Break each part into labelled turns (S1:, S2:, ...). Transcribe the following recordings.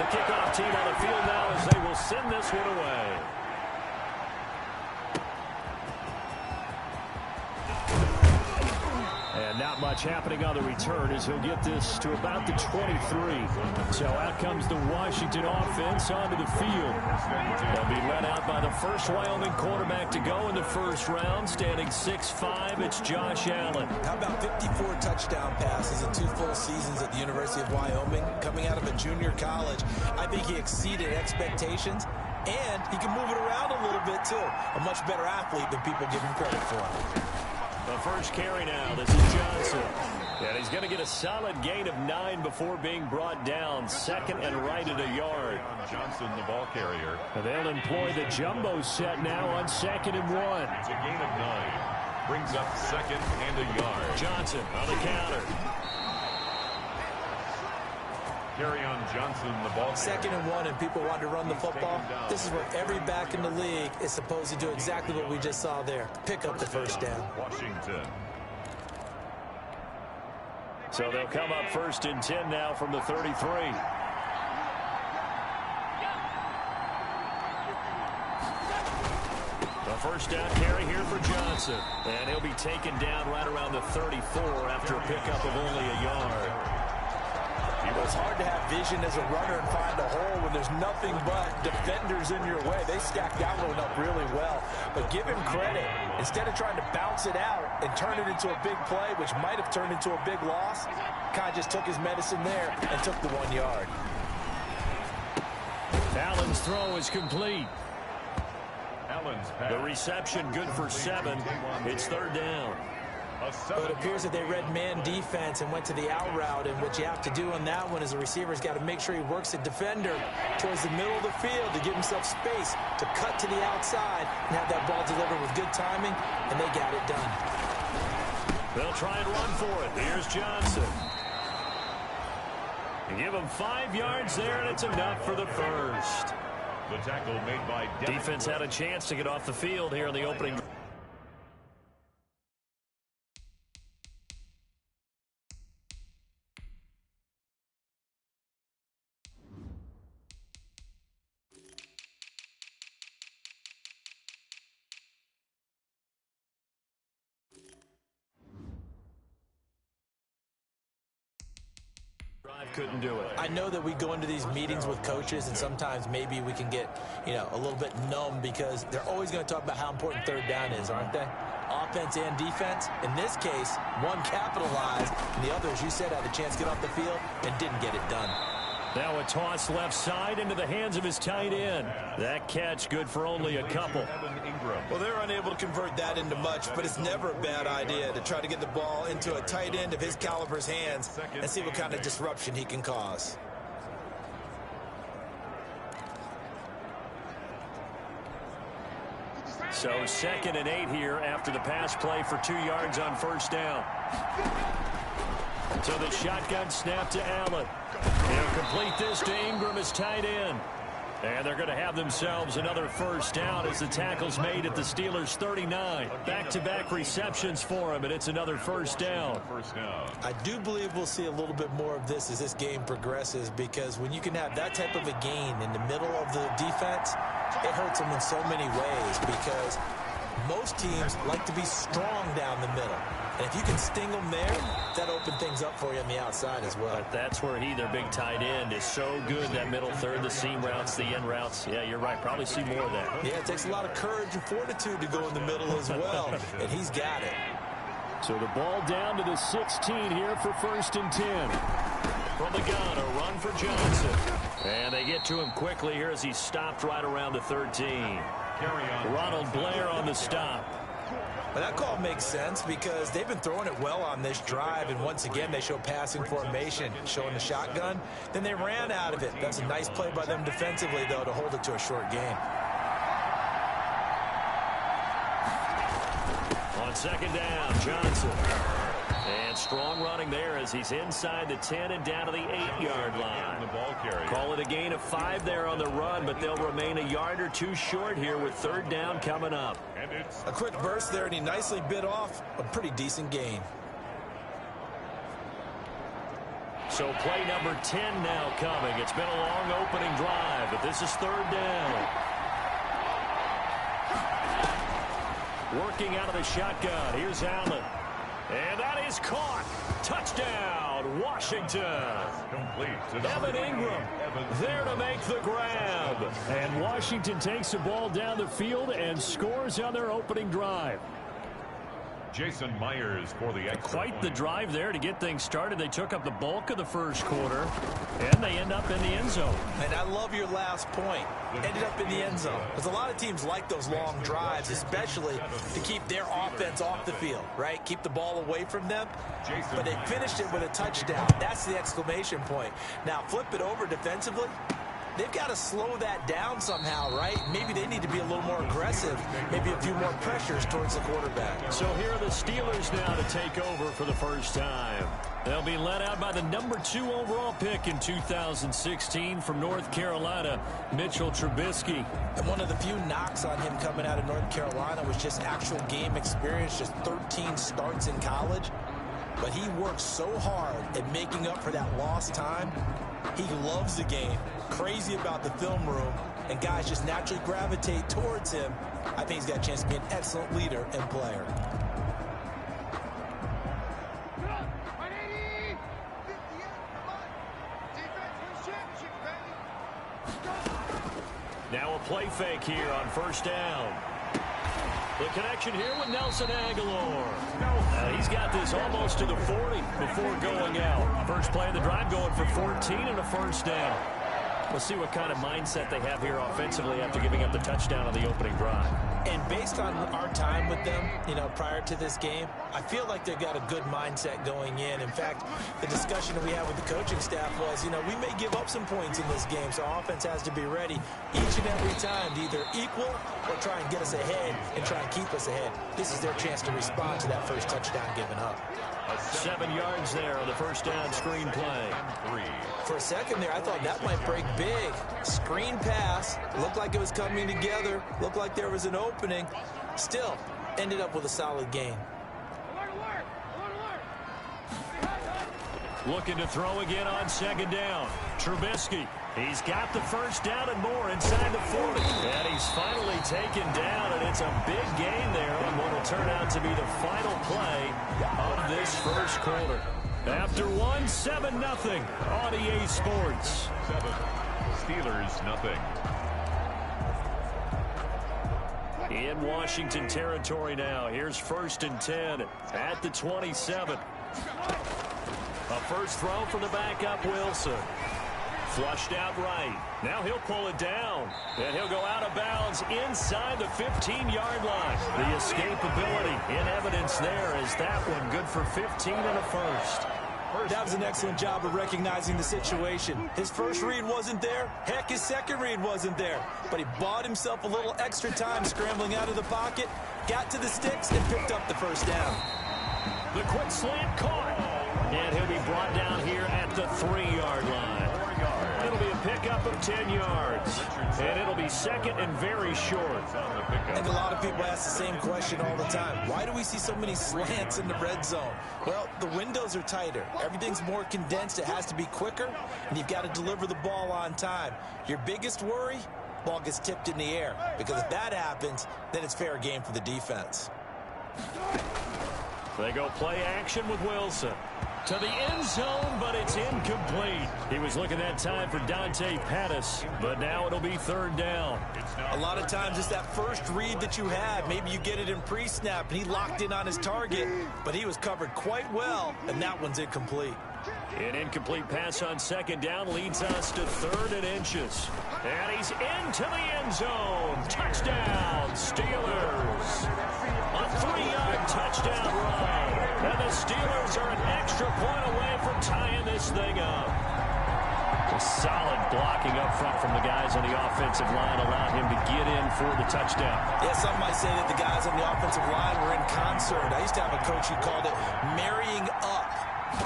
S1: kickoff team on the field now as they will send this one away. And not much happening on the return as he'll get this to about the 23. So out comes the Washington offense onto the field. They'll be led out by the first Wyoming quarterback to go in the first round, standing 6'5". It's Josh Allen.
S2: How about 54 touchdown passes in 2 full seasons at the University of Wyoming? Coming out of a junior college, I think he exceeded expectations, and he can move it around a little bit too. A much better athlete than people give him credit for.
S1: The first carry now, this is Johnson. And he's going to get a solid gain of 9 before being brought down. Second and right at a yard.
S3: Johnson, the ball carrier.
S1: And they'll employ the jumbo set now on 2nd and 1.
S3: It's a gain of 9. Brings up 2nd and a yard.
S1: Johnson on the counter.
S3: Carry on Johnson, the ball carrier.
S2: 2nd and 1, and people want to run the football. This is where every back in the league is supposed to do exactly what we just saw there. Pick up the first down.
S3: Washington.
S1: So they'll come up 1st and 10 now from the 33. The first down carry here for Johnson. And he'll be taken down right around the 34 after a pickup of only a yard.
S2: It's hard to have vision as a runner and find a hole when there's nothing but defenders in your way. They stacked that one up really well. But give him credit. Instead of trying to bounce it out and turn it into a big play, which might have turned into a big loss, kind of just took his medicine there and took the 1 yard.
S1: Allen's throw is complete.
S3: Allen's pass.
S1: The reception good for 7. It's 3rd down.
S2: But it appears that they read man defense and went to the out route, and what you have to do on that one is the receiver's got to make sure he works the defender towards the middle of the field to give himself space to cut to the outside and have that ball delivered with good timing, and they got it done.
S1: They'll try and run for it. Here's Johnson. And give him 5 yards there, and it's enough for the first.
S3: The tackle made by
S1: defense had a chance to get off the field here in the opening. Couldn't do it.
S2: I know that we go into these meetings with coaches, and sometimes maybe we can get, a little bit numb because they're always going to talk about how important 3rd down is, aren't they? Offense and defense. In this case, one capitalized, and the other, as you said, had a chance to get off the field and didn't get it done.
S1: Now a toss left side into the hands of his tight end. That catch good for only a couple.
S2: Well, they're unable to convert that into much, but it's never a bad idea to try to get the ball into a tight end of his caliber's hands and see what kind of disruption he can cause.
S1: So 2nd and 8 here after the pass play for 2 yards on 1st down. So the shotgun snap to Allen. He'll complete this to Ingram as tight end. And they're going to have themselves another 1st down as the tackle's made at the Steelers' 39. Back-to-back receptions for him, and it's another 1st down.
S2: I do believe we'll see a little bit more of this as this game progresses, because when you can have that type of a gain in the middle of the defense, it hurts them in so many ways, because most teams like to be strong down the middle. And if you can sting them there, that opens things up for you on the outside as well.
S1: But that's where their big tight end, is so good, that middle third, the seam routes, the end routes. Yeah, you're right. Probably see more of that.
S2: Yeah, it takes a lot of courage and fortitude to go in the middle as well, and he's got it.
S1: So the ball down to the 16 here for 1st and 10. From the gun, a run for Johnson. And they get to him quickly here as he's stopped right around the 13. Ronald Blair on the stop.
S2: Well, that call makes sense because they've been throwing it well on this drive, and once again they show passing formation, showing the shotgun. Then they ran out of it. That's a nice play by them defensively, though, to hold it to a short gain.
S1: On 2nd down, Johnson. And strong running there as he's inside the 10 and down to the 8-yard line.
S3: The ball carrier.
S1: Call it a gain of 5 there on the run, but they'll remain a yard or 2 short here with 3rd down coming up.
S3: And it's
S2: a quick burst there, and he nicely bit off a pretty decent gain.
S1: So play number 10 now coming. It's been a long opening drive, but this is third down. Working out of the shotgun. Here's Allen. And that is caught. Touchdown, Washington. Evan Ingram there to make the grab. And Washington takes the ball down the field and scores on their opening drive.
S3: Jason Myers for the extra
S1: Quite the drive there to get things started. They took up the bulk of the first quarter, and they end up in the end zone.
S2: And I love your last point. Ended up in the end zone. Because a lot of teams like those long drives, especially to keep their offense off the field, right? Keep the ball away from them. But they finished it with a touchdown. That's the exclamation point. Now, flip it over defensively. They've got to slow that down somehow, right? Maybe they need to be a little more aggressive, maybe a few more pressures towards the quarterback.
S1: So here are the Steelers now to take over for the first time. They'll be led out by the number 2 overall pick in 2016 from North Carolina, Mitchell Trubisky.
S2: And one of the few knocks on him coming out of North Carolina was just actual game experience, just 13 starts in college. But he works so hard at making up for that lost time. He loves the game, crazy about the film room, and guys just naturally gravitate towards him. I think he's got a chance to be an excellent leader and player.
S1: Now a play fake here on first down. The connection here with Nelson Aguilar. He's got this almost to the 40 before going out. First play of the drive going for 14 and a first down. We'll see what kind of mindset they have here offensively after giving up the touchdown on the opening drive.
S2: And based on our time with them, prior to this game, I feel like they've got a good mindset going in. In fact, the discussion that we had with the coaching staff was, we may give up some points in this game, so our offense has to be ready each and every time to either equal or try and get us ahead and try and keep us ahead. This is their chance to respond to that first touchdown given up.
S1: 7 yards there on the first down screen play.
S2: For a second there, I thought that might break big. Screen pass. Looked like it was coming together. Looked like there was an opening. Still, ended up with a solid gain.
S1: Looking to throw again on second down. Trubisky. He's got the first down and more inside the 40. And he's finally taken down, and it's a big gain there on what will turn out to be the final play of this first quarter. After 7-0 on EA Sports.
S3: 7, Steelers nothing.
S1: In Washington territory now. Here's 1st and 10 at the 27. A first throw from the backup Wilson. Flushed out right. Now he'll pull it down. And he'll go out of bounds inside the 15-yard line. The escapability in evidence there is that one good for 15 and a first.
S2: That was an excellent job of recognizing the situation. His first read wasn't there. Heck, his second read wasn't there. But he bought himself a little extra time scrambling out of the pocket, got to the sticks, and picked up the first down.
S1: The quick slant caught. And he'll be brought down here at the 3-yard line. It'll be a pickup of 10 yards. And it'll be second and very short.
S2: I think a lot of people ask the same question all the time. Why do we see so many slants in the red zone? Well, the windows are tighter. Everything's more condensed. It has to be quicker, and you've got to deliver the ball on time. Your biggest worry? Ball gets tipped in the air. Because if that happens, then it's fair game for the defense.
S1: They go play action with Wilson. To the end zone, but it's incomplete. He was looking that time for Dante Pettis, but now it'll be third down.
S2: A lot of times it's that first read that you have. Maybe you get it in pre-snap, and he locked in on his target, but he was covered quite well, and that one's incomplete.
S1: An incomplete pass on second down leads us to 3rd and inches. And he's into the end zone. Touchdown, Steelers. A 3-yard touchdown run. And the Steelers are an extra point away from tying this thing up. A solid blocking up front from the guys on the offensive line allowed him to get in for the touchdown.
S2: Yeah, some might say that the guys on the offensive line were in concert. I used to have a coach who called it marrying up.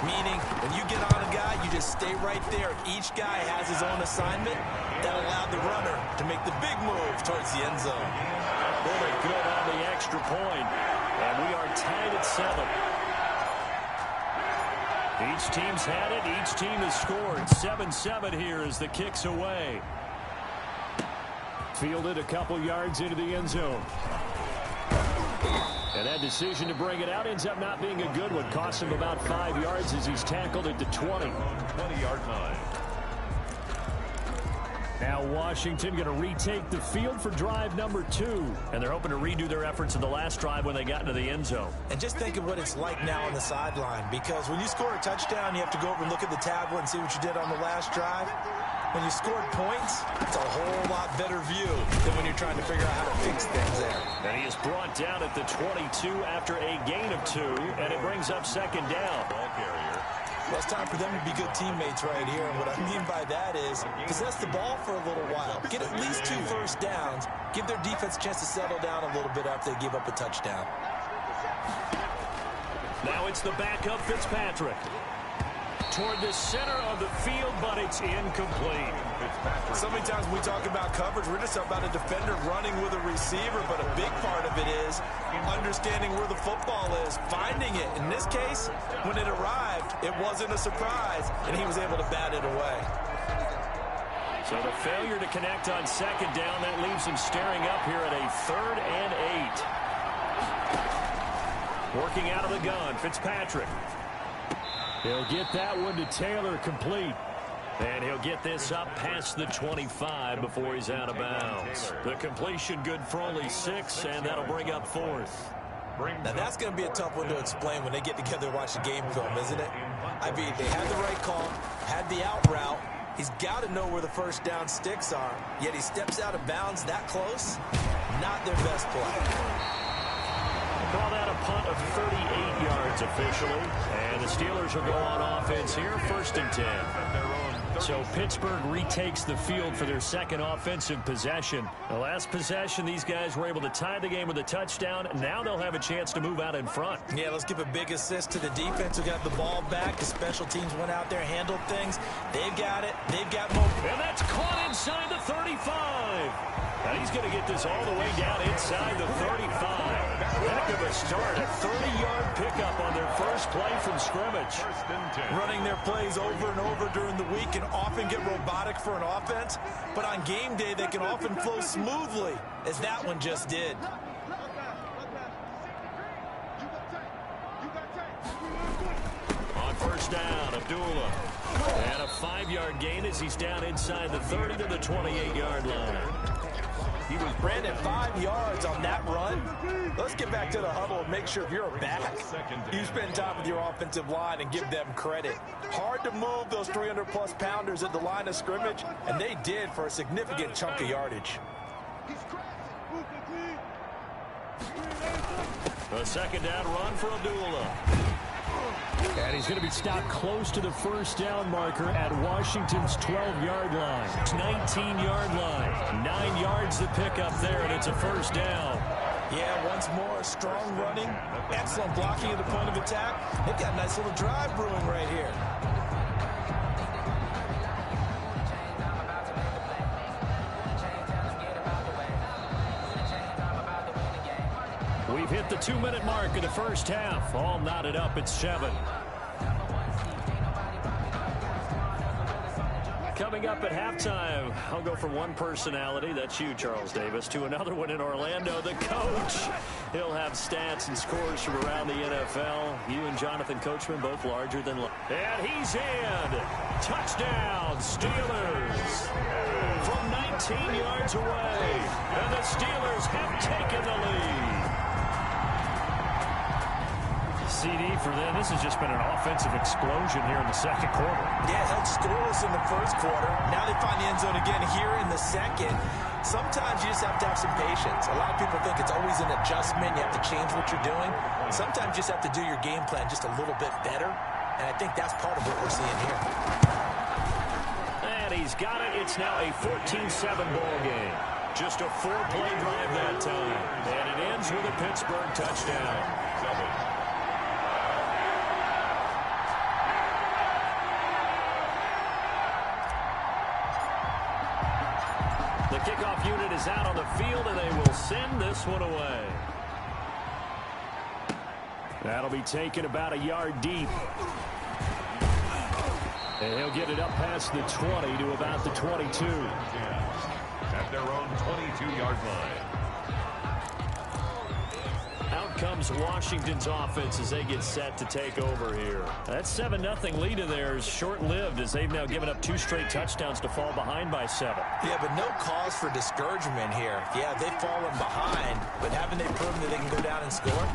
S2: Meaning, when you get on a guy, you just stay right there. Each guy has his own assignment. That allowed the runner to make the big move towards the end zone.
S1: Really good on the extra point. And we are tied at 7. Each team's had it. Each team has scored. 7-7 here as the kick's away. Fielded a couple yards into the end zone. And that decision to bring it out ends up not being a good one. Cost him about 5 yards as he's tackled at the 20.
S3: 20-yard line.
S1: Now Washington going to retake the field for drive number 2. And they're hoping to redo their efforts in the last drive when they got into the end zone.
S2: And just think of what it's like now on the sideline, because when you score a touchdown, you have to go over and look at the tablet and see what you did on the last drive. When you scored points, it's a whole lot better view than when you're trying to figure out how to fix things there.
S1: And he is brought down at the 22 after a gain of 2, and it brings up second down.
S3: Ball carrier.
S2: Well, it's time for them to be good teammates right here. And what I mean by that is possess the ball for a little while. Get at least 2 first downs. Give their defense a chance to settle down a little bit after they give up a touchdown.
S1: Now it's the backup Fitzpatrick. Toward the center of the field, but it's incomplete.
S2: So many times when we talk about coverage, we're just talking about a defender running with a receiver, but a big part of it is understanding where the football is, finding it. In this case, when it arrived, it wasn't a surprise, and he was able to bat it away.
S1: So the failure to connect on second down, that leaves him staring up here at a 3rd and 8. Working out of the gun, Fitzpatrick. He'll get that one to Taylor complete. And he'll get this up past the 25 before he's out of bounds. The completion good for only 6, and that'll bring up 4th.
S2: Now that's going to be a tough one to explain when they get together and watch the game film, isn't it? I mean, they had the right call, had the out route. He's got to know where the first down sticks are, yet he steps out of bounds that close. Not their best play.
S1: Call that a punt of 38 yards officially. And the Steelers will go on offense here, 1st and 10. So Pittsburgh retakes the field for their second offensive possession. The last possession, these guys were able to tie the game with a touchdown. Now they'll have a chance to move out in front.
S2: Yeah, let's give a big assist to the defense who got the ball back. The special teams went out there, handled things. They've got it. They've got momentum.
S1: And that's caught inside the 35. Now he's going to get this all the way down inside the 35. Heck of a start. A 30-yard pickup on their first play from scrimmage.
S2: Running their plays over and over during the week can often get robotic for an offense, but on game day they can often flow smoothly, as that one just did.
S1: On first down, Abdullah. And a 5-yard gain as he's down inside the 30 to the 28-yard line.
S2: He was branded 5 yards on that run. Let's get back to the huddle and make sure if you're a back, you spend time with your offensive line and give them credit. Hard to move those 300-plus pounders at the line of scrimmage, and they did for a significant chunk of yardage.
S1: A second down run for Abdullah. And he's going to be stopped close to the first down marker at Washington's 12-yard line. 19-yard line. 9 yards to pick up there, and it's a first down.
S2: Yeah, once more, strong running, excellent blocking at the point of attack. They've got a nice little drive brewing right here.
S1: We've hit the 2-minute mark of the first half. All knotted up at 7. Coming up at halftime, I'll go from one personality, that's you, Charles Davis, to another one in Orlando, the coach. He'll have stats and scores from around the NFL. You and Jonathan Coachman both larger than life. And he's in. Touchdown, Steelers. From 19 yards away. And the Steelers have taken the lead. CD for them. This has just been an offensive explosion here in the second quarter.
S2: Yeah, held scoreless in the first quarter. Now they find the end zone again here in the second. Sometimes you just have to have some patience. A lot of people think it's always an adjustment. You have to change what you're doing. Sometimes you just have to do your game plan just a little bit better. And I think that's part of what we're seeing here.
S1: And he's got it. It's now a 14-7 ball game. Just a 4-play drive that time. And it ends with a Pittsburgh touchdown. The kickoff unit is out on the field, and they will send this one away. That'll be taken about a yard deep. And he'll get it up past the 20 to about the 22.
S3: At their own 22-yard line.
S1: Out comes Washington's offense as they get set to take over here. That 7-0 lead of theirs short-lived as they've now given up 2 straight touchdowns to fall behind by 7.
S2: Yeah, but no cause for discouragement here. Yeah, they've fallen behind, but haven't they proven that they can go down and score?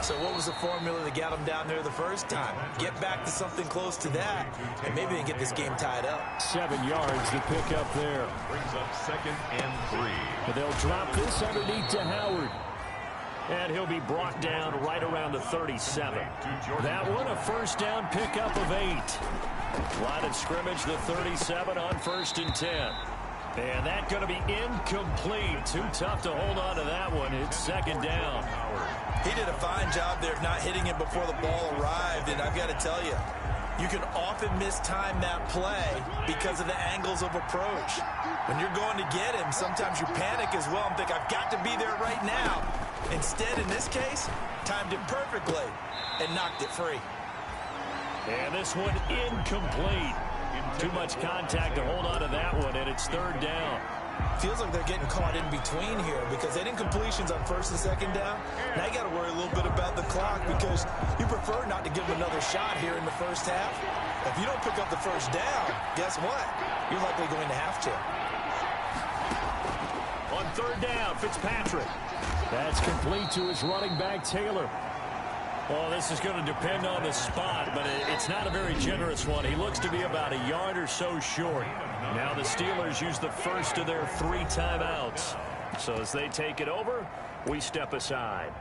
S2: So what was the formula that got them down there the first time? Get back to something close to that, and maybe they get this game tied up.
S1: 7 yards to pick up there.
S3: Brings up 2nd and 3.
S1: But they'll drop this underneath to Howard. And he'll be brought down right around the 37. That one, a first down pickup of 8. Line of scrimmage, the 37 on 1st and 10. And that's going to be incomplete. Too tough to hold on to that one. It's 2nd down.
S2: He did a fine job there of not hitting it before the ball arrived. And I've got to tell you, you can often mistime that play because of the angles of approach. When you're going to get him, sometimes you panic as well and think, I've got to be there right now. Instead, in this case, timed it perfectly and knocked it free.
S1: And this one incomplete. Too much contact to hold on to that one, and it's 3rd down.
S2: Feels like they're getting caught in between here because they didn't completions on 1st and 2nd down. Now you got to worry a little bit about the clock because you prefer not to give them another shot here in the first half. If you don't pick up the first down, guess what? You're likely going to have to.
S1: On 3rd down, Fitzpatrick. That's complete to his running back, Taylor. Well, this is going to depend on the spot, but it's not a very generous one. He looks to be about a yard or so short. Now the Steelers use the first of their 3 timeouts. So as they take it over, we step aside.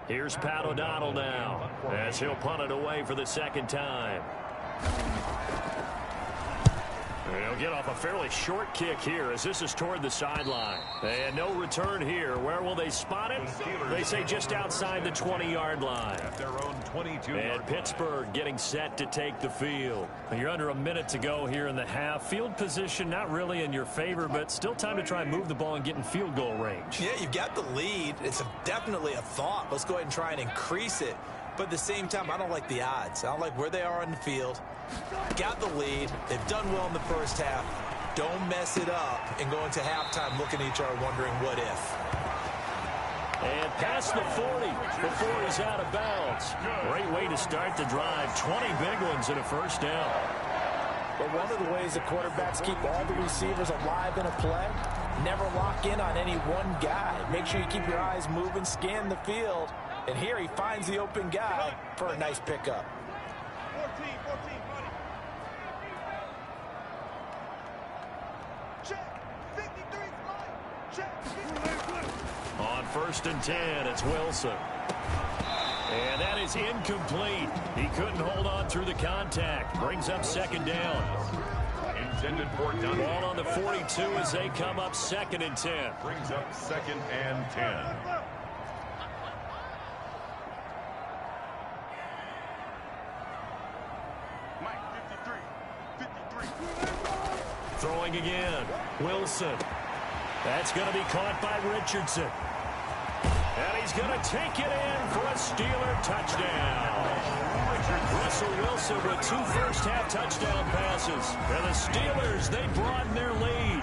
S1: Here's Pat O'Donnell now as he'll punt it away for the 2nd time. He'll get off a fairly short kick here as this is toward the sideline. And no return here. Where will they spot it? They say just outside the 20-yard line.
S3: At their own 22-yard
S1: And Pittsburgh getting set to take the field. You're under a minute to go here in the half. Field position not really in your favor, but still time to try and move the ball and get in field goal range.
S2: Yeah, you've got the lead. It's definitely a thought. Let's go ahead and try and increase it. But at the same time, I don't like the odds. I don't like where they are on the field. Got the lead. They've done well in the first half. Don't mess it up and go into halftime looking at each other wondering what if.
S1: And past the 40 before he's out of bounds. Great way to start the drive. 20 big ones and a first down.
S4: But one of the ways the quarterbacks keep all the receivers alive in a play, never lock in on any one guy. Make sure you keep your eyes moving, scan the field. And here he finds the open guy for a nice pickup.
S5: 14, buddy. Check. 53, check. 53.
S1: On 1st and 10, it's Wilson. And that is incomplete. He couldn't hold on through the contact. Brings up 2nd down.
S3: intended for Dunn.
S1: Ball on the 42 as they come up 2nd and 10.
S3: Brings up 2nd and 10.
S1: Throwing again. Wilson. That's going to be caught by Richardson. And he's going to take it in for a Steeler touchdown. Russell Wilson with 2 first-half touchdown passes. And the Steelers, they broaden their lead.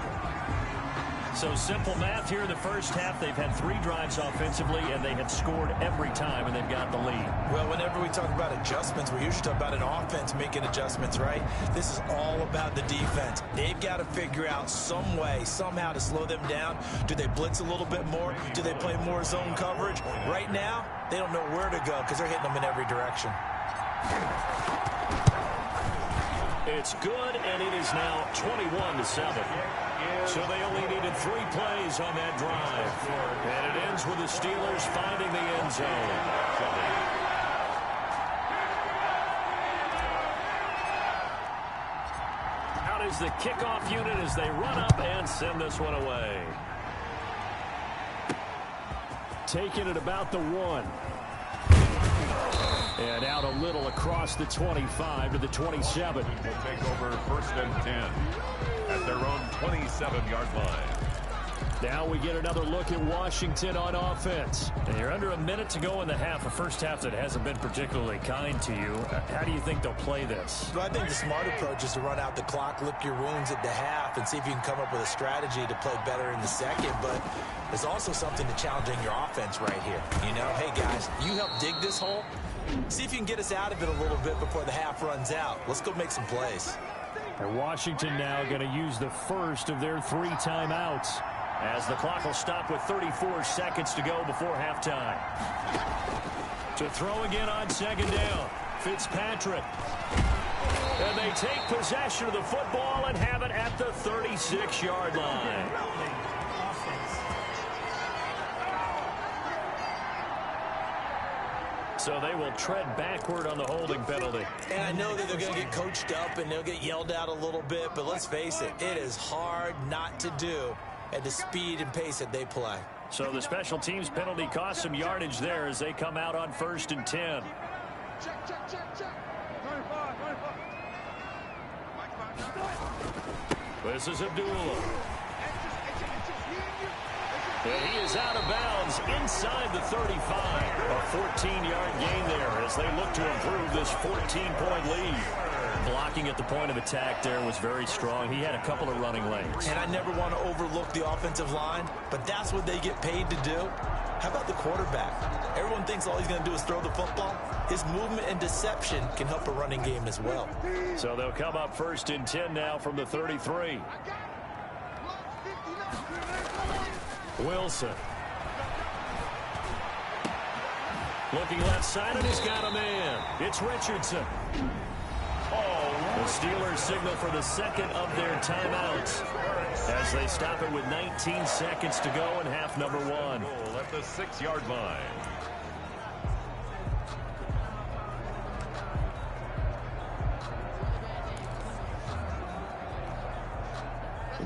S1: So simple math here in the first half. They've had 3 drives offensively, and they have scored every time, and they've got the lead.
S2: Well, whenever we talk about adjustments, we usually talk about an offense making adjustments, right? This is all about the defense. They've got to figure out some way, somehow to slow them down. Do they blitz a little bit more? Do they play more zone coverage? Right now, they don't know where to go because they're hitting them in every direction.
S1: It's good, and it is now 21-7. So they only needed 3 plays on that drive. And it ends with the Steelers finding the end zone. Out is the kickoff unit as they run up and send this one away. Taking it about the 1. And out a little across the 25 to the 27.
S3: Will take over 1st and 10 at their own 27-yard line.
S1: Now we get another look at Washington on offense. And you're under a minute to go in the half, a first half that hasn't been particularly kind to you. How do you think they'll play this?
S2: Well, I think the smart approach is to run out the clock, lick your wounds at the half, and see if you can come up with a strategy to play better in the second. But there's also something to challenging your offense right here. You know, hey, guys, you help dig this hole. See if you can get us out of it a little bit before the half runs out. Let's go make some plays.
S1: And Washington now going to use the first of their 3 timeouts, as the clock will stop with 34 seconds to go before halftime. To throw again on second down, Fitzpatrick. And they take possession of the football and have it at the 36-yard line. So they will tread backward on the holding penalty.
S2: And I know that they're going to get coached up and they'll get yelled at a little bit, but let's face it, it is hard not to do at the speed and pace that they play.
S1: So the special teams penalty cost some yardage there as they come out on 1st and 10.
S5: Check, check, check, check. 25, 25.
S1: This is Abdullah. And he is out of bounds inside the 35. A 14-yard gain there as they look to improve this 14-point lead. Blocking at the point of attack there was very strong. He had a couple of running lanes.
S2: And I never want to overlook the offensive line, but that's what they get paid to do. How about the quarterback? Everyone thinks all he's going to do is throw the football. His movement and deception can help a running game as well.
S1: So they'll come up 1st and 10 now from the 33. Wilson. Looking left side, and he's got a man. It's Richardson. The Steelers signal for the second of their timeouts as they stop it with 19 seconds to go in half number 1.
S3: At the 6-yard line.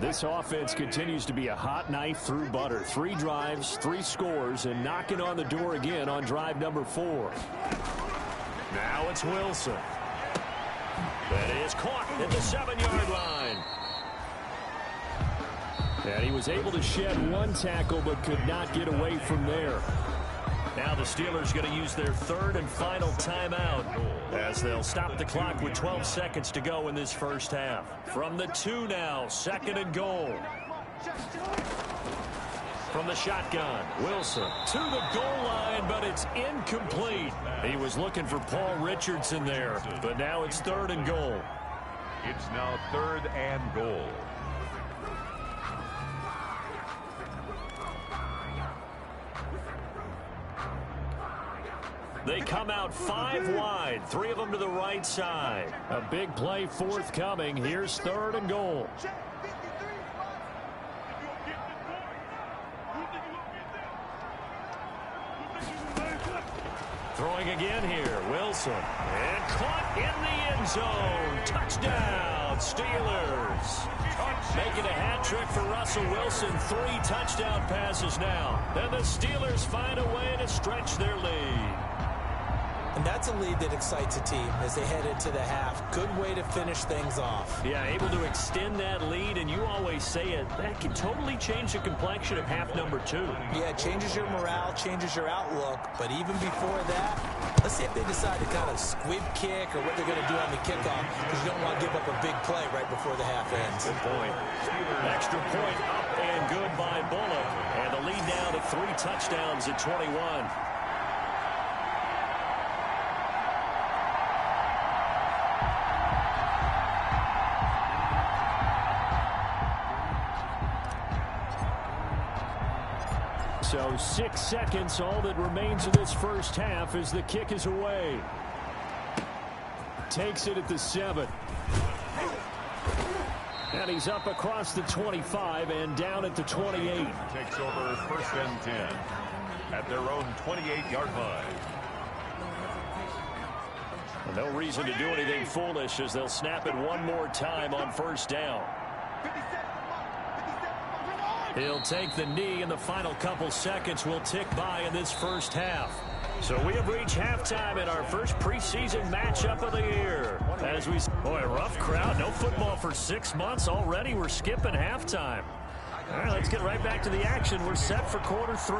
S1: This offense continues to be a hot knife through butter. 3 drives, 3 scores, and knocking on the door again on drive number 4. Now it's Wilson. That is caught at the 7-yard line. And he was able to shed 1 tackle but could not get away from there. Now the Steelers going to use their 3rd and final timeout as they'll stop the clock with 12 seconds to go in this first half. From the 2 now, 2nd and goal. From the shotgun, Wilson to the goal line, but it's incomplete. He was looking for Paul Richardson there, but now it's 3rd and goal.
S3: It's now 3rd and goal.
S1: They come out 5 wide, 3 of them to the right side. A big play forthcoming. Here's 3rd and goal. Throwing again here, Wilson. And caught in the end zone. Touchdown, Steelers. Making a hat trick for Russell Wilson. 3 touchdown passes now. And the Steelers find a way to stretch their lead.
S2: And that's a lead that excites a team as they head into the half. Good way to finish things off.
S1: Yeah, able to extend that lead, and you always say it, that can totally change the complexion of half number 2.
S2: Yeah, it changes your morale, changes your outlook. But even before that, let's see if they decide to kind of squib kick or what they're going to do on the kickoff, because you don't want to give up a big play right before the half ends.
S1: Good point. Extra point up and good by Bullock. And the lead now to 3 touchdowns at 21. So 6 seconds, all that remains of this first half as the kick is away. Takes it at the 7. And he's up across the 25 and down at the 28.
S3: Takes over 1st and 10 at their own 28-yard line.
S1: No reason to do anything foolish as they'll snap it one more time on 1st down. He'll take the knee, and the final couple seconds will tick by in this first half. So we have reached halftime in our first preseason matchup of the year. As we, boy, a rough crowd. No football for 6 months already. We're skipping halftime. All right, let's get right back to the action. We're set for quarter 3.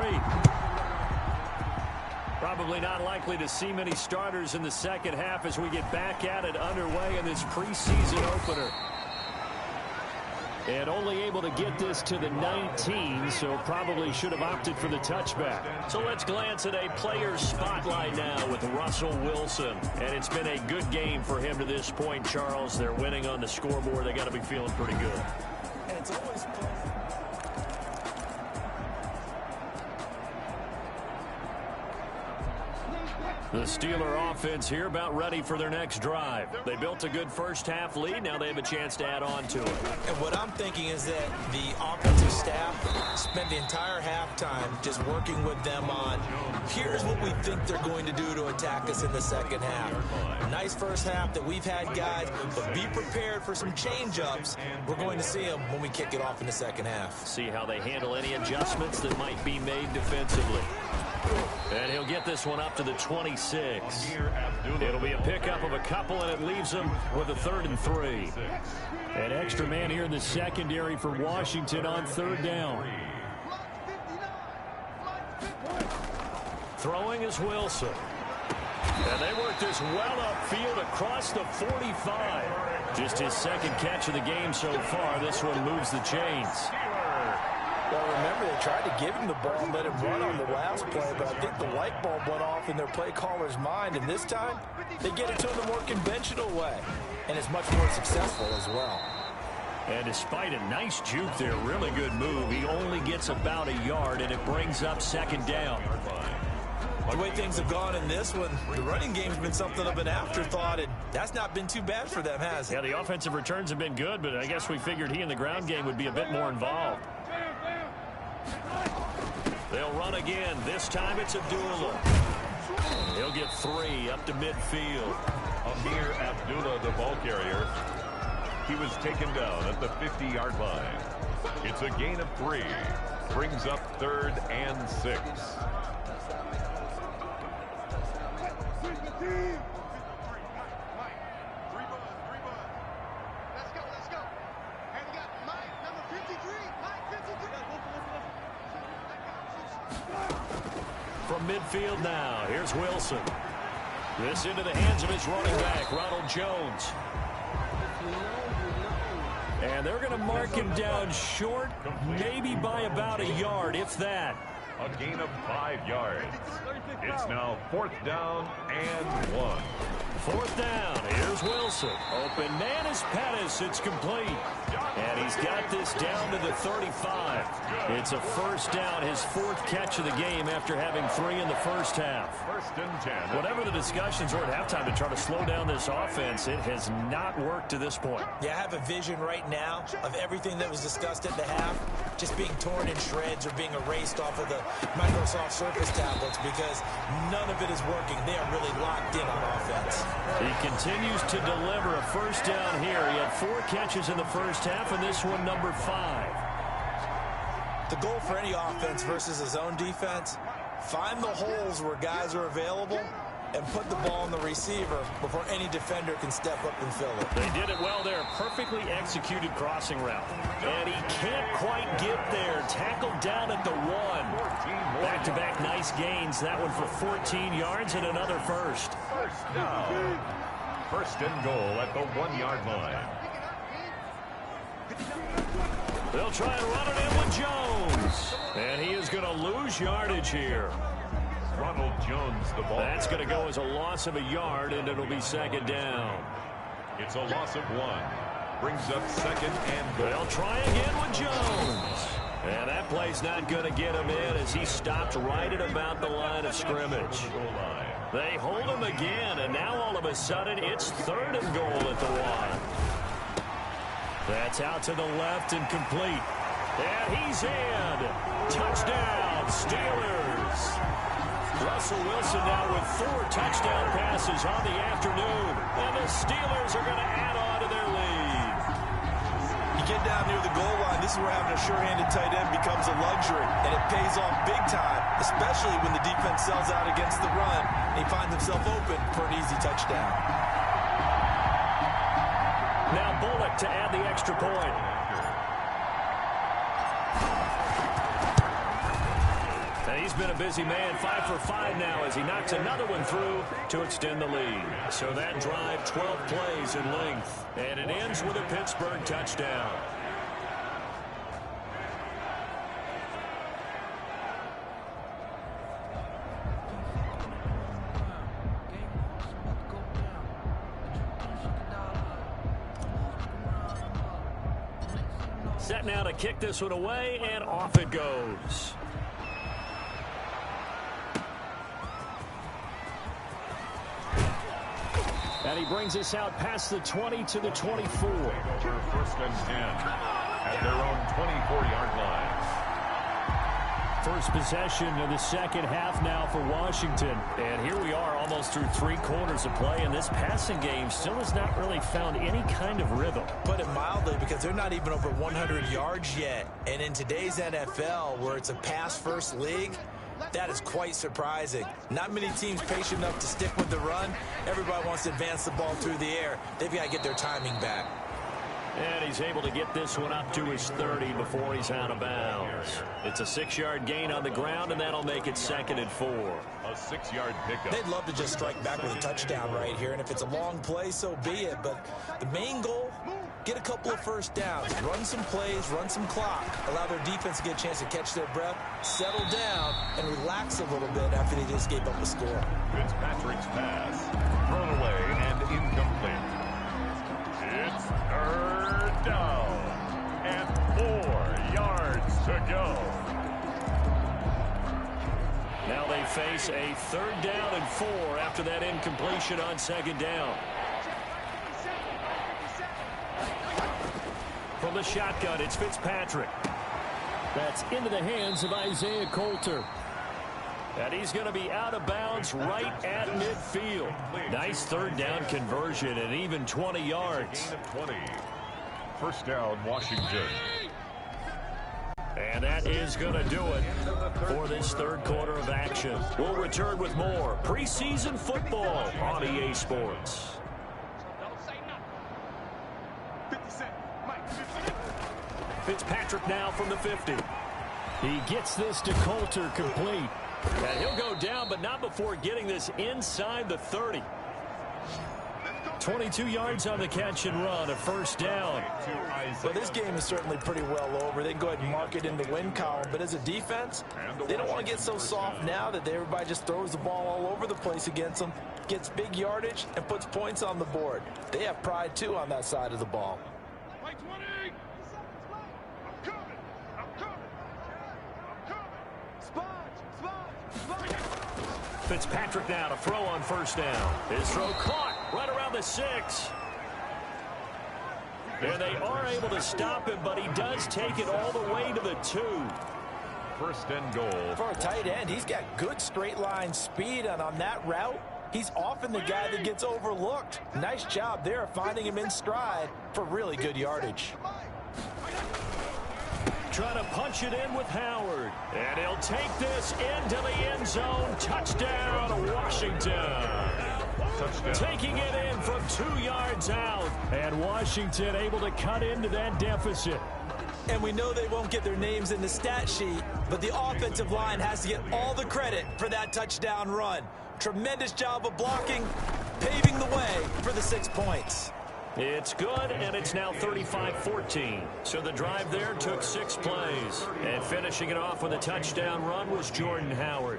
S1: Probably not likely to see many starters in the second half as we get back at it underway in this preseason opener. And only able to get this to the 19, so probably should have opted for the touchback. So let's glance at a player's spotlight now with Russell Wilson. And it's been a good game for him to this point, Charles. They're winning on the scoreboard. They got to be feeling pretty good.
S2: And it's always fun.
S1: The Steeler offense here about ready for their next drive. They built a good first-half lead. Now they have a chance to add on to it.
S2: And what I'm thinking is that the offensive staff spent the entire halftime just working with them on, here's what we think they're going to do to attack us in the second half. Nice first half that we've had, guys, but be prepared for some change-ups. We're going to see them when we kick it off in the second half.
S1: See how they handle any adjustments that might be made defensively. And he'll get this one up to the 26. It'll be a pickup of a couple, and it leaves them with a 3rd and 3. An extra man here in the secondary for Washington on 3rd down. Throwing is Wilson. And they work this well upfield across the 45. Just his second catch of the game so far. This one moves the chains.
S4: Well, remember, they tried to give him the ball and let him run on the last play, but I think the light bulb went off in their play caller's mind, and this time they get it to him the more conventional way, and it's much more successful as well.
S1: And despite a nice juke there, really good move, he only gets about a yard, and it brings up 2nd down.
S2: The way things have gone in this one, the running game's been something of an afterthought, and that's not been too bad for them, has it?
S1: Yeah, the offensive returns have been good, but I guess we figured he in the ground game would be a bit more involved. They'll run again. This time it's Abdullah. He'll get 3 up to midfield.
S3: Amir Abdullah, the ball carrier. He was taken down at the 50-yard line. It's a gain of 3. Brings up 3rd and 6.
S1: From midfield now, here's Wilson. This into the hands of his running back, Ronald Jones. And they're going to mark him down short, maybe by about a yard, if that.
S3: A gain of 5 yards. It's now 4th down and 1.
S1: 4th down. Here's Wilson. Open man is Pettis. It's complete. And he's got this down to the 35. It's a 1st down, his 4th catch of the game after having 3 in the first half.
S3: 1st and 10.
S1: Whatever the discussions were at halftime to try to slow down this offense, it has not worked to this point.
S2: Yeah, I have a vision right now of everything that was discussed at the half just being torn in shreds or being erased off of the Microsoft Surface tablets because none of it is working. They are really locked in on offense.
S1: He continues to deliver a 1st down here. He had 4 catches in the first half, and this one number 5.
S2: The goal for any offense versus a zone defense, find the holes where guys are available and put the ball on the receiver before any defender can step up and fill it.
S1: They did it well there. Perfectly executed crossing route. And he can't quite get there. Tackled down at the 1. Back-to-back nice gains. That one for 14 yards and another 1st.
S3: 1st down. 1st and goal at the 1-yard line.
S1: They'll try and run it in with Jones. And he is going to lose yardage here.
S3: Ronald Jones, the ball.
S1: That's going to go as a loss of a yard, and it'll be 2nd down.
S3: It's a loss of 1. Brings up 2nd and goal.
S1: They'll try again with Jones. And that play's not going to get him in as he stopped right at about the line of scrimmage. They hold him again, and now all of a sudden it's 3rd and goal at the 1. That's out to the left and complete. And he's in. Touchdown, Steelers. Russell Wilson now with 4 touchdown passes on the afternoon. And the Steelers are going to add on to their lead.
S2: You get down near the goal line, this is where having a sure-handed tight end becomes a luxury. And it pays off big time, especially when the defense sells out against the run. And he finds himself open for an easy touchdown.
S1: Now Bullock to add the extra point. he's been a busy man, 5 for 5 now as he knocks another one through to extend the lead. So that drive, 12 plays in length, and it ends with a Pittsburgh touchdown. Set now to kick this one away, and off it goes. And he brings us out past the 20 to the 24.
S3: Over 1st and 10 at their own 24-yard line.
S1: First possession of the second half now for Washington. And here we are almost through 3 quarters of play, and this passing game still has not really found any kind of rhythm.
S2: Put it mildly, because they're not even over 100 yards yet. And in today's NFL, where it's a pass-first league, that is quite surprising. Not many teams patient enough to stick with the run. Everybody wants to advance the ball through the air. They've got to get their timing back.
S1: And he's able to get this one up to his 30 before he's out of bounds. It's a 6-yard gain on the ground, and that'll make it 2nd and 4.
S3: A 6-yard pickup.
S2: They'd love to just strike back with a touchdown right here, and if it's a long play, so be it. But the main goal, get a couple of first downs, run some plays, run some clock, allow their defense to get a chance to catch their breath, settle down, and relax a little bit after they just gave up a score.
S3: Fitzpatrick's pass, thrown away and incomplete. It's 3rd down and 4 yards to go.
S1: Now they face a 3rd down and 4 after that incompletion on 2nd down. From the shotgun, it's Fitzpatrick. That's into the hands of Isaiah Coulter. And he's going to be out of bounds right at midfield. Nice 3rd down conversion and even 20 yards.
S3: Gain of 20. 1st down, Washington.
S1: And that is going to do it for this 3rd quarter of action. We'll return with more preseason football on EA Sports. Fitzpatrick now from the 50. He gets this to Coulter complete. And he'll go down, but not before getting this inside the 30. 22 yards on the catch and run, a 1st down.
S4: Well, this game is certainly pretty well over. They can go ahead and mark it in the win column. But as a defense, they don't want to get so soft now that everybody just throws the ball all over the place against them, gets big yardage, and puts points on the board. They have pride, too, on that side of the ball.
S1: Fitzpatrick now to throw on 1st down. His throw caught right around the 6. And they are able to stop him, but he does take it all the way to the 2.
S3: 1st and goal.
S4: For a tight end, he's got good straight line speed, and on that route, he's often the guy that gets overlooked. Nice job there of finding him in stride for really good yardage.
S1: Trying to punch it in with Howard. And he'll take this into the end zone. Touchdown, Washington.
S3: Touchdown.
S1: Taking it in from 2 yards out. And Washington able to cut into that deficit.
S2: And we know they won't get their names in the stat sheet, but the offensive line has to get all the credit for that touchdown run. Tremendous job of blocking, paving the way for the 6 points.
S1: It's good, and it's now 35-14. So the drive there took 6 plays. And finishing it off with a touchdown run was Jordan Howard.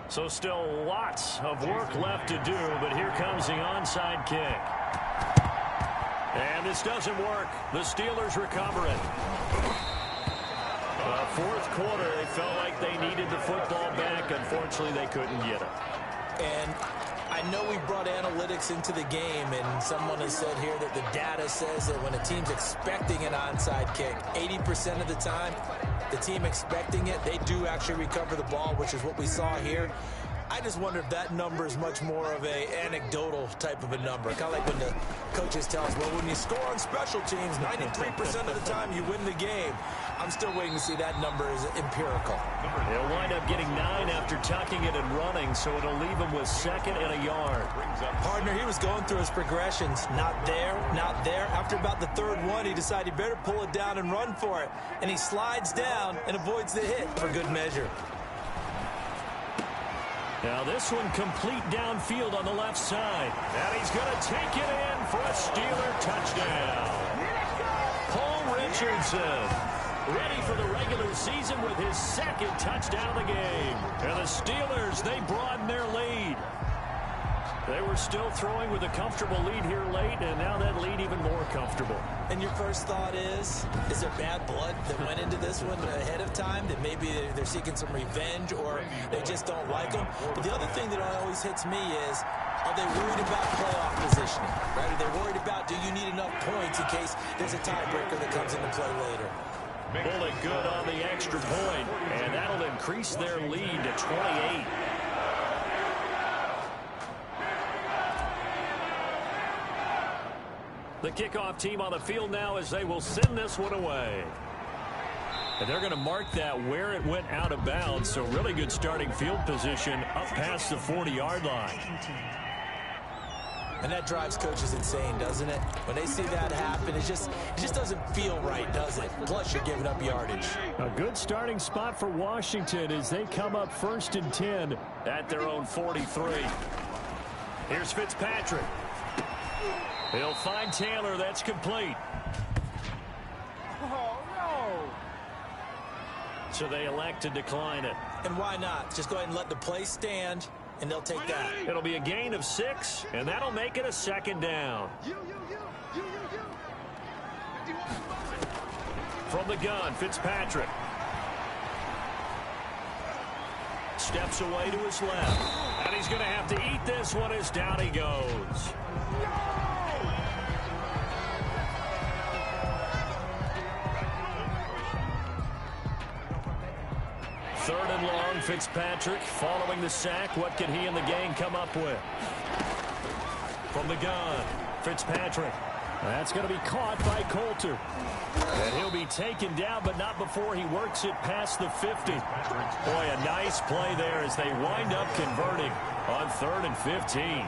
S1: So still lots of work left to do, but here comes the onside kick. And this doesn't work. The Steelers recover it. 4th quarter, they felt like they needed the football back. Unfortunately, they couldn't get it.
S2: And I know we brought analytics into the game, and someone has said here that the data says that when a team's expecting an onside kick, 80% of the time, the team expecting it, they do actually recover the ball, which is what we saw here. I just wonder if that number is much more of a anecdotal type of a number. Kind of like when the coaches tell us, well, when you score on special teams, 93% of the time you win the game. I'm still waiting to see that number is empirical.
S1: They'll wind up getting 9 after tucking it and running, so it'll leave him with 2nd and a yard.
S2: Partner, he was going through his progressions. Not there, not there. After about the 3rd one, he decided he better pull it down and run for it. And he slides down and avoids the hit for good measure.
S1: Now this one complete downfield on the left side. And he's going to take it in for a Steeler touchdown. Paul Richardson ready for the regular season with his 2nd touchdown of the game. And the Steelers, they broaden their lead. They were still throwing with a comfortable lead here late, and now that lead even more comfortable.
S2: And your first thought is there bad blood that went into this one ahead of time, that maybe they're seeking some revenge or they just don't like them? But the other thing that always hits me is, are they worried about playoff positioning? Right? Are they worried about, do you need enough points in case there's a tiebreaker that comes into play later?
S1: Bullet good on the extra point, and that'll increase their lead to 28. The kickoff team on the field now as they will send this one away. And they're going to mark that where it went out of bounds, so really good starting field position up past the 40-yard line.
S2: And that drives coaches insane, doesn't it? When they see that happen, it just doesn't feel right, does it? Plus, you're giving up yardage.
S1: A good starting spot for Washington as they come up 1st and 10 at their own 43. Here's Fitzpatrick. He'll find Taylor. That's complete.
S5: Oh, no.
S1: So they elect to decline it.
S2: And why not? Just go ahead and let the play stand, and they'll take that.
S1: It'll be a gain of 6, and that'll make it a 2nd down. From the gun, Fitzpatrick. Steps away to his left. And he's going to have to eat this one as down he goes. Third and long, Fitzpatrick following the sack. What can he and the gang come up with? From the gun, Fitzpatrick. That's going to be caught by Coulter. And he'll be taken down, but not before he works it past the 50. Boy, a nice play there as they wind up converting on 3rd and 15.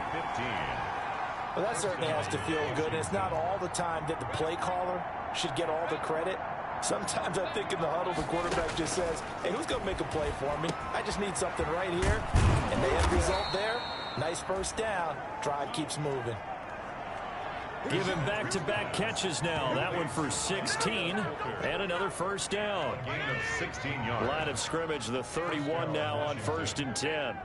S4: Well, that certainly has to feel good. And it's not all the time that the play caller should get all the credit. Sometimes I think in the huddle, the quarterback just says, hey, who's going to make a play for me? I just need something right here. And the end result there, nice first down. Drive keeps moving.
S1: Give him back-to-back catches now. That one for 16 and another first down.
S3: Gain of 16 yards.
S1: Line of scrimmage, the 31 now on 1st and 10.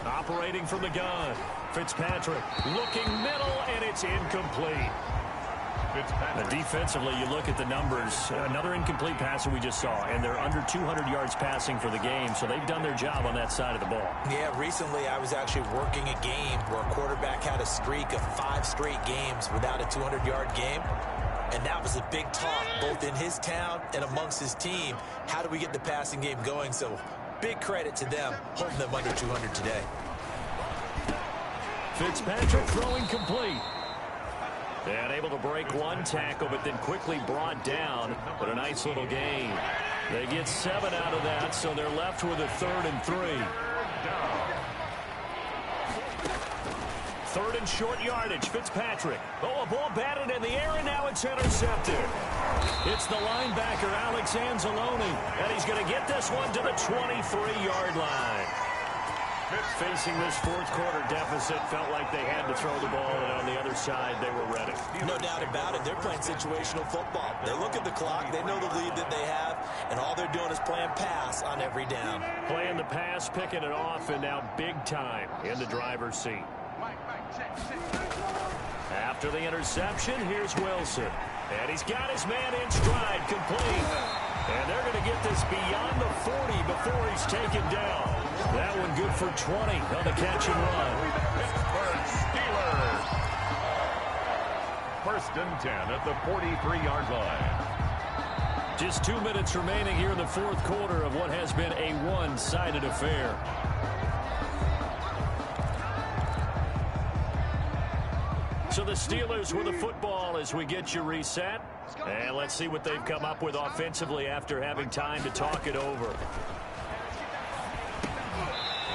S1: Operating from the gun, Fitzpatrick looking middle, and it's incomplete. Defensively, you look at the numbers. Another incomplete passer we just saw, and they're under 200 yards passing for the game, so they've done their job on that side of the ball.
S2: Yeah, recently I was actually working a game where a quarterback had a streak of 5 straight games without a 200-yard game, and that was a big talk both in his town and amongst his team. How do we get the passing game going? So big credit to them, holding them under 200 today.
S1: Fitzpatrick throwing complete. And able to break one tackle, but then quickly brought down. But a nice little gain. They get 7 out of that, so they're left with a 3rd and 3. 3rd and short yardage, Fitzpatrick. Oh, a ball batted in the air, and now it's intercepted. It's the linebacker, Alex Anzalone, and he's going to get this one to the 23-yard line. Facing this 4th quarter deficit, felt like they had to throw the ball, and on the other side, they were ready.
S2: No doubt about it. They're playing situational football. They look at the clock, they know the lead that they have, and all they're doing is playing pass on every down.
S1: Playing the pass, picking it off, and now big time in the driver's seat. After the interception, here's Wilson. And he's got his man in stride, complete. And they're going to get this beyond the 40 before he's taken down. That one good for 20 on the catch and run.
S3: Pittsburgh Steelers. 1st and 10 at the 43-yard line.
S1: Just 2 minutes remaining here in the fourth quarter of what has been a one-sided affair. So the Steelers with the football as we get you reset. And let's see what they've come up with offensively after having time to talk it over.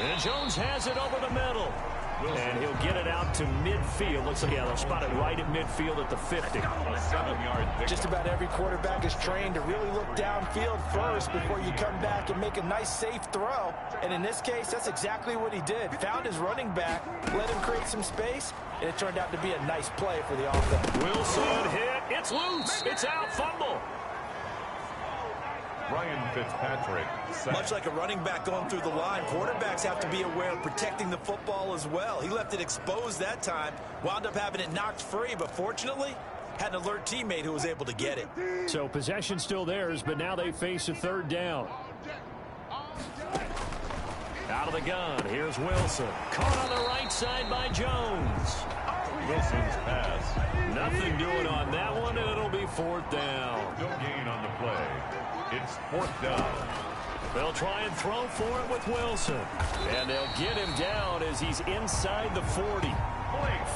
S1: And Jones has it over the middle. And he'll get it out to midfield. Looks like, yeah, they'll spot it right at midfield at the 50.
S4: Just about every quarterback is trained to really look downfield first before you come back and make a nice, safe throw. And in this case, that's exactly what he did. Found his running back, let him create some space, and it turned out to be a nice play for the offense.
S1: Wilson hit. It's loose. It's out. Fumble.
S3: Ryan Fitzpatrick.
S2: Much like a running back going through the line, quarterbacks have to be aware of protecting the football as well. He left it exposed that time, wound up having it knocked free, but fortunately, had an alert teammate who was able to get it.
S1: So possession still theirs, but now they face a third down. Out of the gun, here's Wilson. Caught on the right side by Jones.
S3: Wilson's pass.
S1: Nothing doing on that one, and it'll be fourth down.
S3: No gain on the play. It's fourth down.
S1: They'll try and throw for it with Wilson. And they'll get him down as he's inside the 40.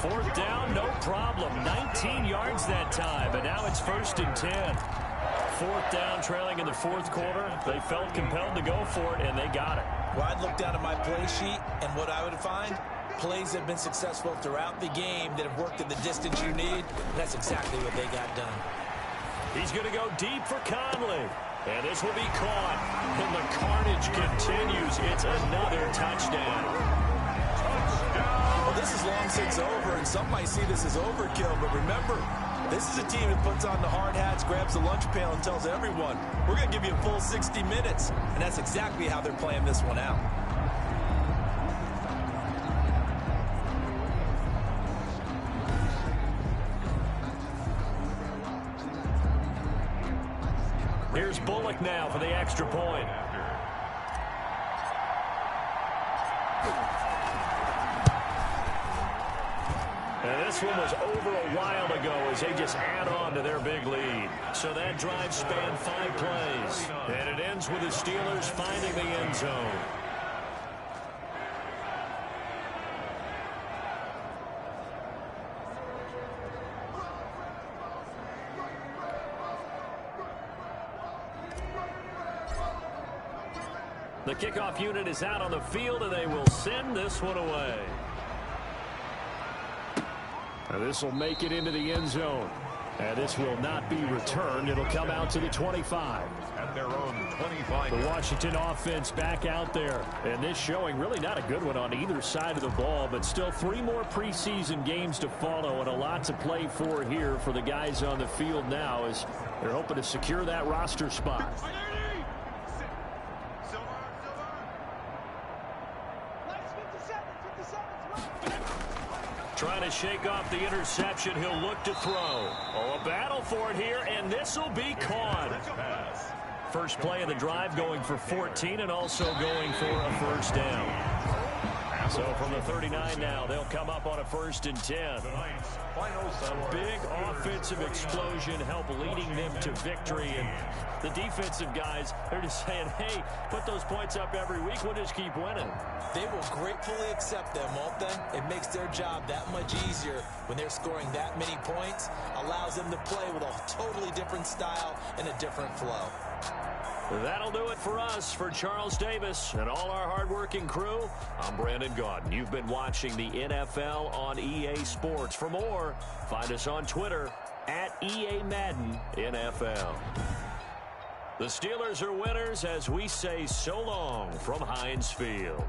S1: Fourth down, no problem. 19 yards that time, but now it's 1st and 10. Fourth down, trailing in the fourth quarter. They felt compelled to go for it, and they got it.
S2: Well, I'd look down at my play sheet, and what I would find, plays have been successful throughout the game that have worked at the distance you need. That's exactly what they got done.
S1: He's going to go deep for Conley. And this will be caught. And the carnage continues. It's another touchdown.
S2: Well, this is long since over, and some might see this as overkill. But remember, this is a team that puts on the hard hats, grabs the lunch pail, and tells everyone, we're going to give you a full 60 minutes. And that's exactly how they're playing this one out.
S1: Here's Bullock now for the extra point. And this one was over a while ago as they just add on to their big lead. So that drive spanned 5 plays. And it ends with the Steelers finding the end zone. The kickoff unit is out on the field, and they will send this one away. And this will make it into the end zone. And this will not be returned. It'll come out to the 25.
S3: At their own 25.
S1: The Washington offense back out there. And this showing really not a good one on either side of the ball, but still 3 more preseason games to follow and a lot to play for here for the guys on the field now as they're hoping to secure that roster spot. Trying to shake off the interception. He'll look to throw. Oh, a battle for it here, and this will be caught. First play of the drive going for 14 and also going for a first down. So from the 39 now, they'll come up on a 1st and 10. A big offensive explosion help leading them to victory. And the defensive guys, they're just saying, hey, put those points up every week. We'll just keep winning.
S2: They will gratefully accept them, won't they? It makes their job that much easier when they're scoring that many points. Allows them to play with a totally different style and a different flow.
S1: That'll do it for us. For Charles Davis and all our hardworking crew, I'm Brandon Gaudin. You've been watching the NFL on EA Sports. For more, find us on Twitter at EA Madden NFL. The Steelers are winners as we say so long from Heinz Field.